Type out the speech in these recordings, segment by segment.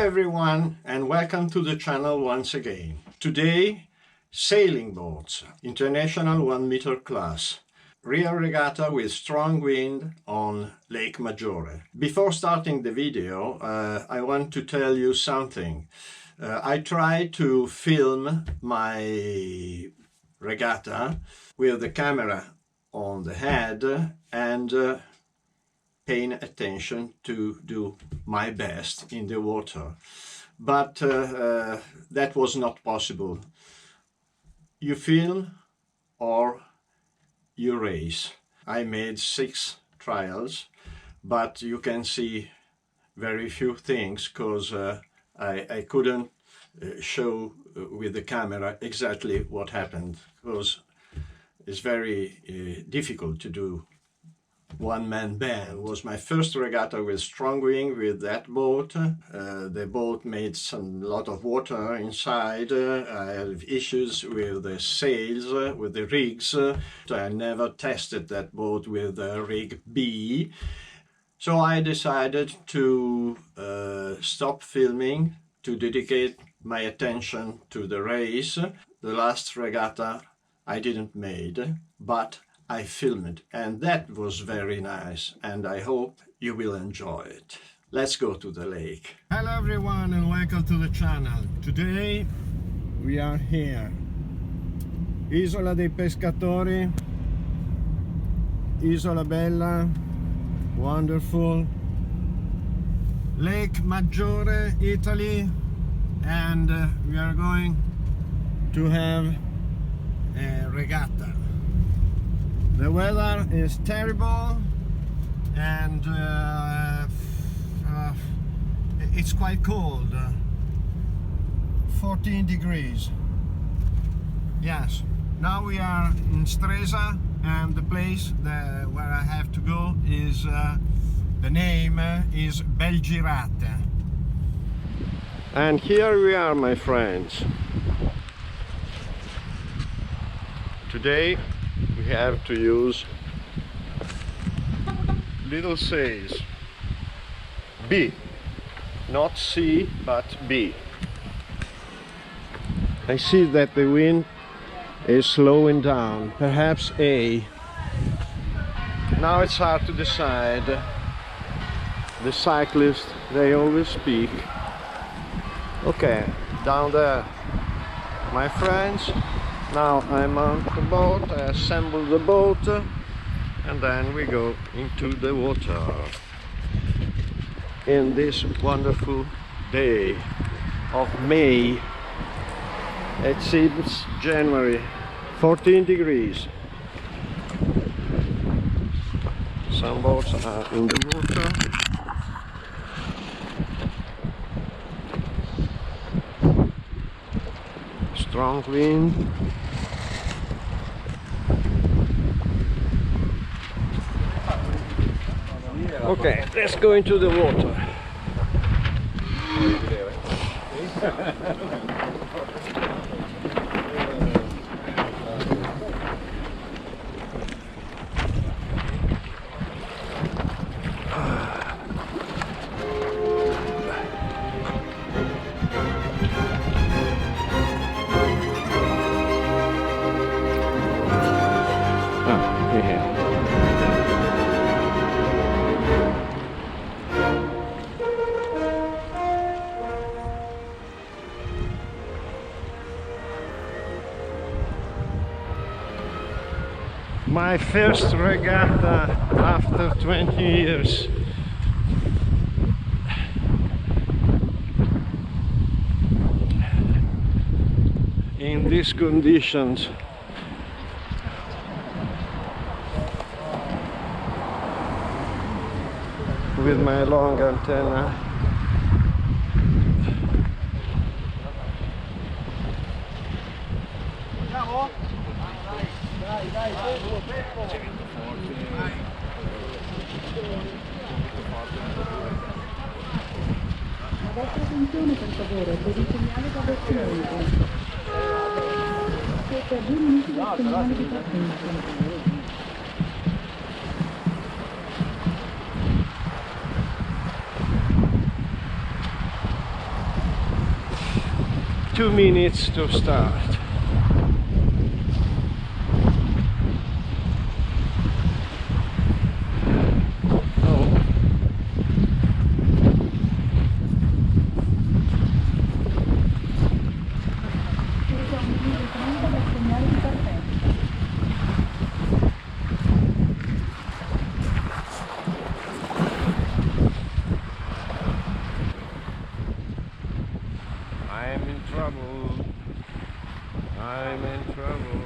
everyone, and welcome to the channel once again. Today, sailing boats, international 1 meter class, real regatta with strong wind on Lake Maggiore. Before starting the video, I want to tell you something. I tried to film my regatta with the camera on the head and paying attention to do my best in the water, but that was not possible. You film or you race. I made 6 trials, but you can see very few things because I couldn't show with the camera exactly what happened, because it's very difficult to do one-man band. It was my first regatta with strong wind with that boat. The boat made a lot of water inside. I had issues with the sails, with the rigs. I never tested that boat with rig B. So I decided to stop filming, to dedicate my attention to the race. The last regatta I didn't made, but I filmed, and that was very nice, and I hope you will enjoy it. Let's go to the lake. Hello everyone, and welcome to the channel. Today we are here. Isola dei Pescatori, Isola Bella, wonderful. Lake Maggiore, Italy, and we are going to have a regatta. The weather is terrible, and it's quite cold, 14 degrees. Yes, now we are in Stresa, and the place where I have to go is, the name is Belgirate. And here we are, my friends. Today we have to use little sails, B, not C but B. I see that the wind is slowing down, perhaps A. Now it's hard to decide. The cyclists, they always speak. Okay, down there, my friends. Now I'm on the boat, I assemble the boat, and then we go into the water in this wonderful day of May. It seems January, 14 degrees. Some boats are in the water. Strong wind. Okay, let's go into the water. My first regatta after 20 years. In these conditions. With my long antenna. Vostra attenzione per favore, per il segnale da vertimento. Siete a 2 minuti del segnale di partenza. 2 minutes to start. I'm in trouble. I'm in trouble.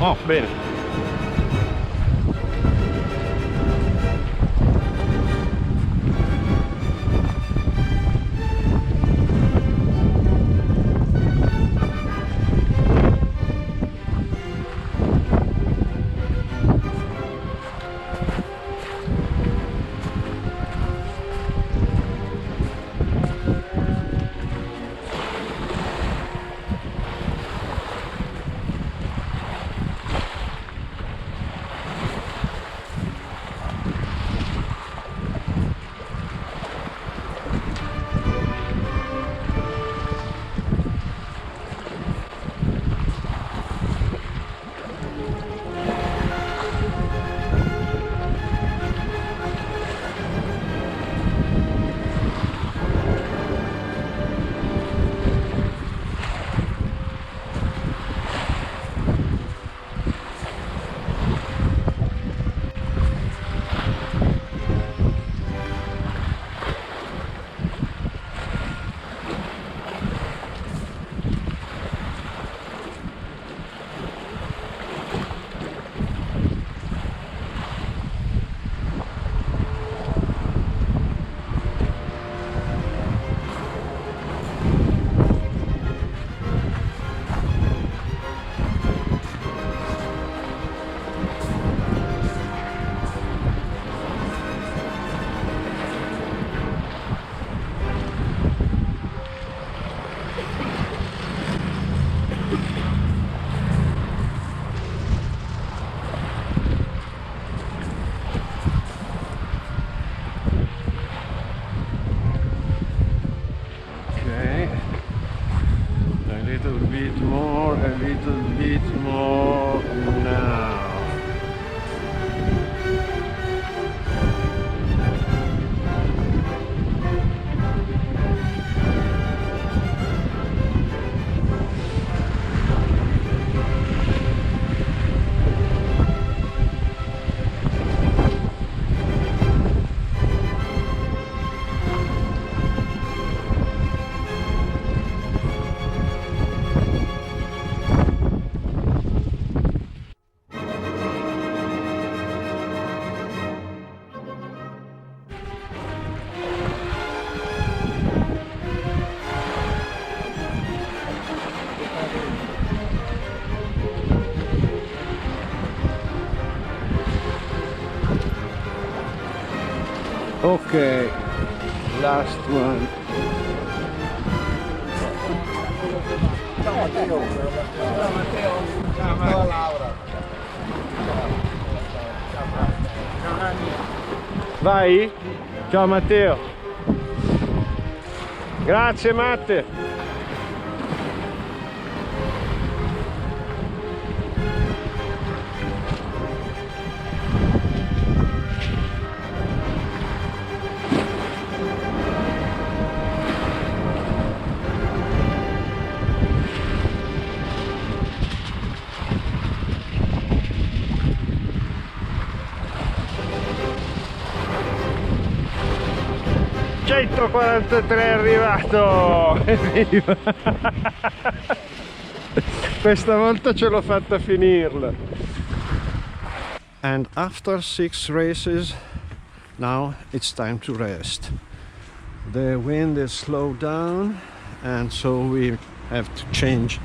Oh, bene. little bit more, a little bit more now. Okay, last one. Ciao Matteo. Ciao Matteo. Ciao Laura. Ciao Nanni. Vai? Ciao Matteo. Grazie Matte. ...143 è arrivato! Evviva! Questa volta ce l'ho fatta finirla! And after 6 races, now it's time to rest. The wind is slowed down and so we have to change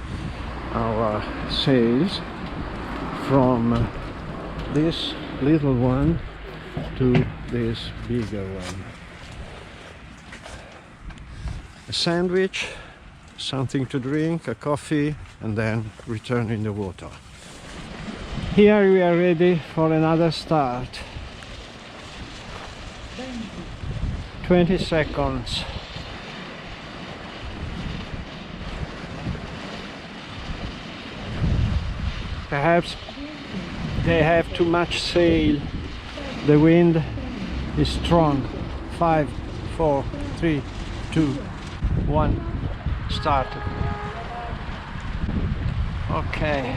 our sails from this little one to this bigger one. A sandwich, something to drink, a coffee, and then return in the water. Here we are ready for another start. 20 seconds. Perhaps they have too much sail. The wind is strong. 5, 4, 3, 2, 1, start. Okay.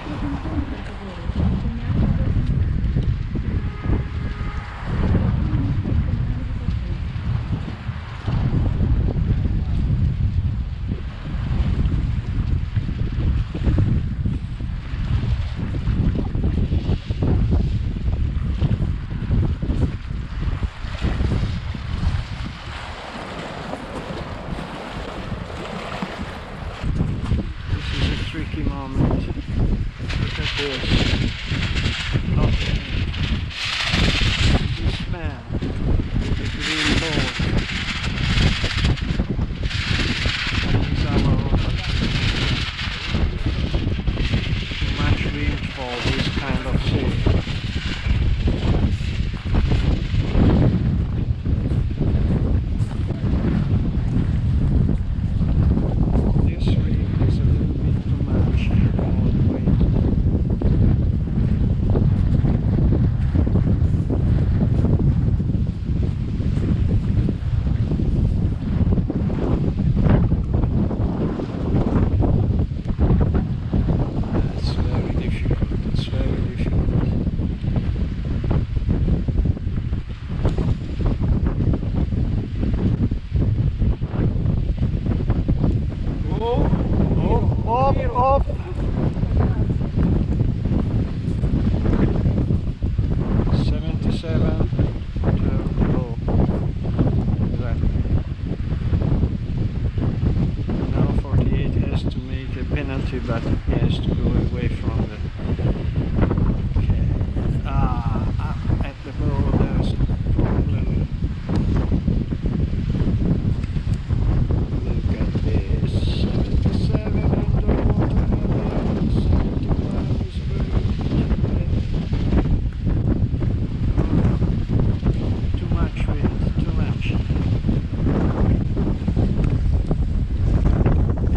Tricky moment. Look at this. Okay. This man with the green board is our owner. Too much wind for this kind of sail. Up. 77 to low. Exactly. Now 48 has to make a penalty, but he has to go away from the... Okay. Up at the bow there's a problem. Look at this. 77 underwater. 71 is good. Too much wind, too much.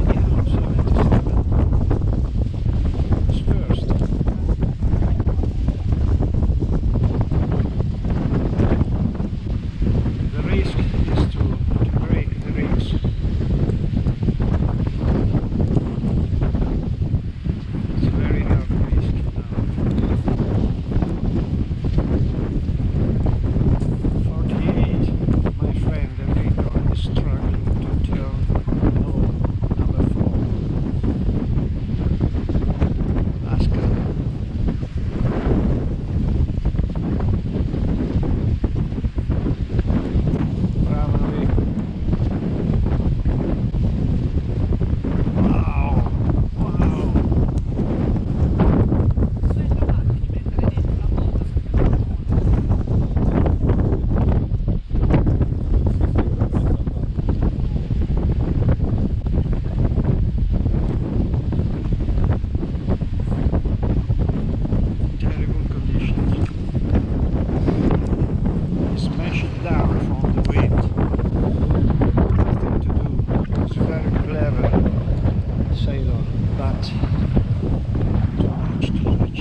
Anyhow, 77. but too much, too much.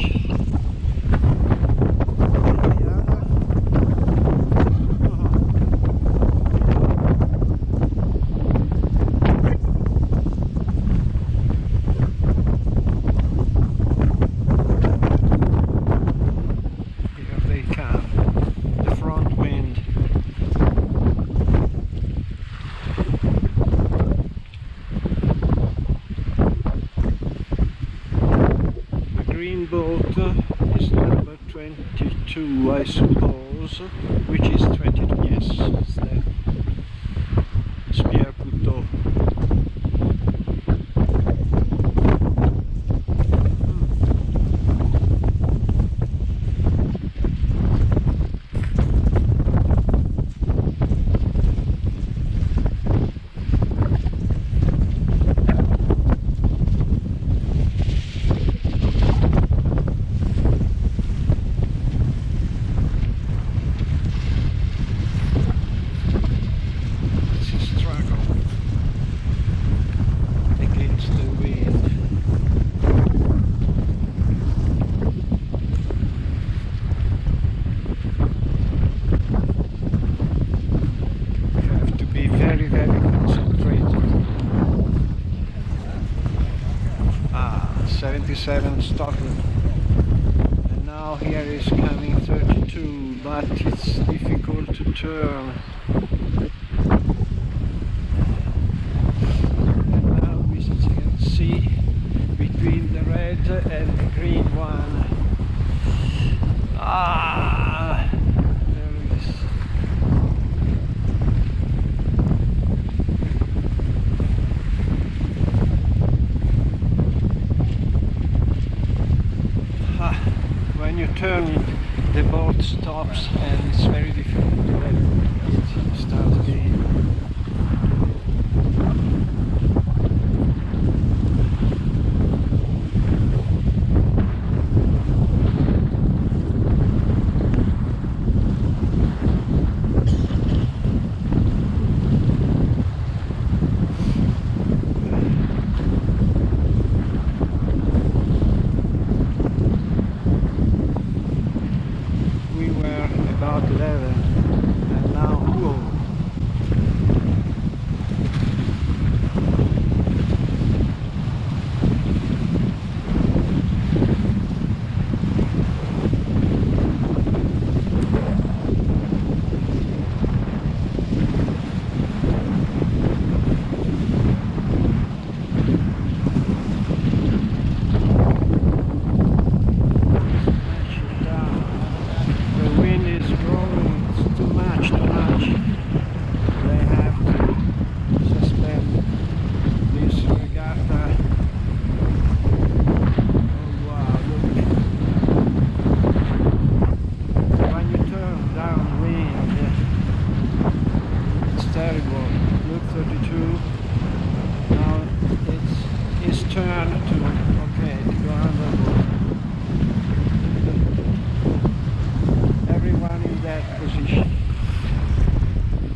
Here they come, the front wind. Green boat is number 22, I suppose, which is 22, yes, it's the Spear Couteau. Very, very concentrated. 77 Stockholm. And now here is coming 32, but it's difficult to turn. And now we can see between the red and the green one. There is. When you turn, the boat stops and it's very difficult to let it start again. About 11 and now whoa. They have to suspend this regatta. Oh wow, look. When you turn downwind, it's terrible. Look, 32. Now it's his turn to, to go underboard. Everyone in that position.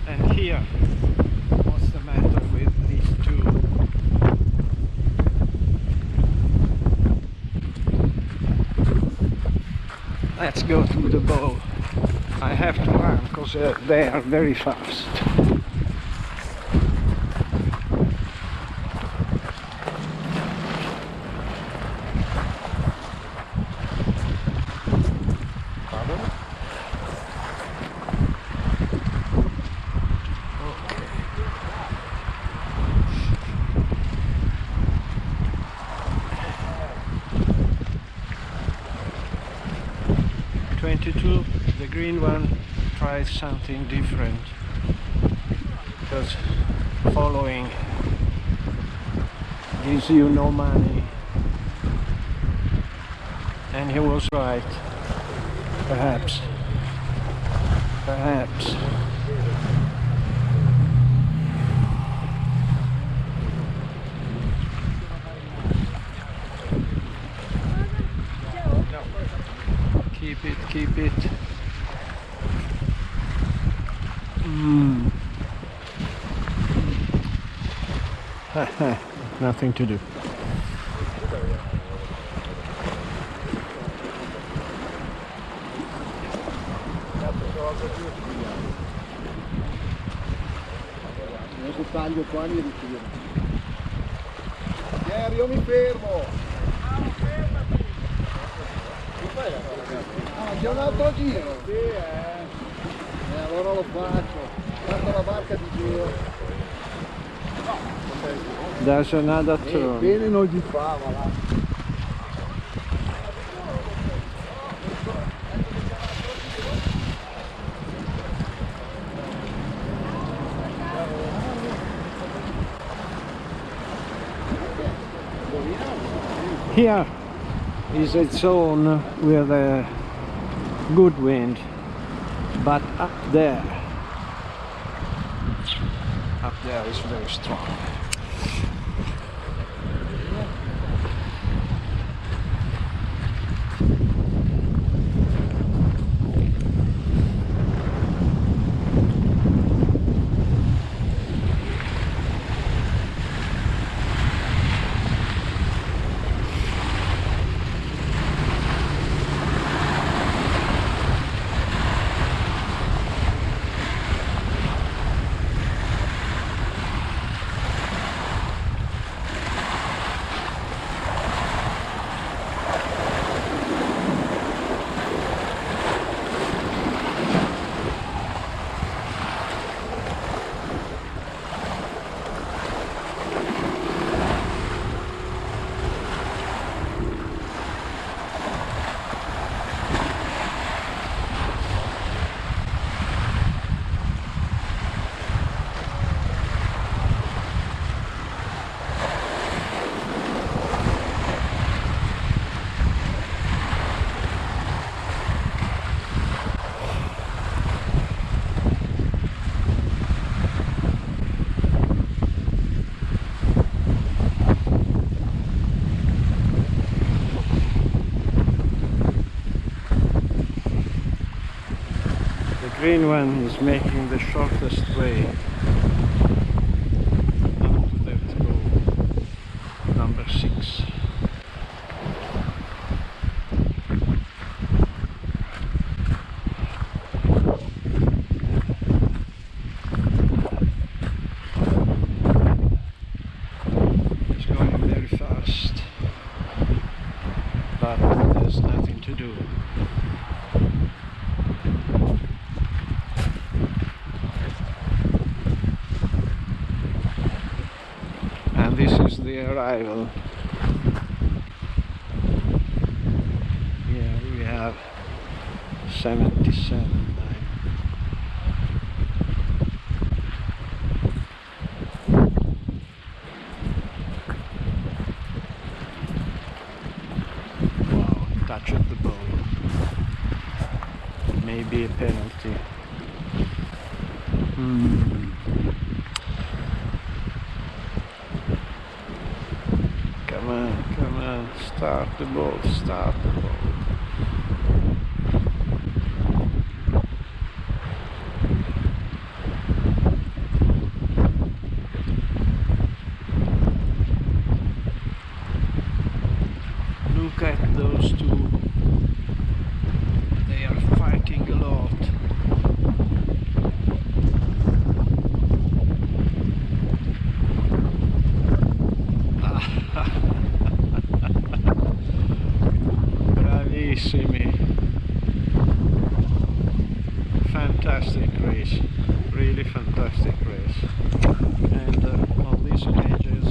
And here, what's the matter with these two? Let's go to the bow. I have to run because they are very fast. Pardon? 22, the green one tries something different, because following gives you no money, and he was right, perhaps. Keep it. Nothing to do. taglio qua e mi ritiro. Ieri io mi fermo. Ah, c'è un altro giro. Sì, allora lo faccio. Tanto la barca di giro. There's another turn. Bene non gli fa, va là. Here is a zone with a good wind, but up there is very strong. The green one is making the shortest way up to that goal, number 6. It's going very fast, but there's nothing to do. And this is the arrival. Here we have 77 now. Wow, touch of the ball. Maybe a penalty. Come on, start the ball, start the ball. Look at those two, they are fighting a lot. Bravissimi. Fantastic race, really fantastic race. And on these edges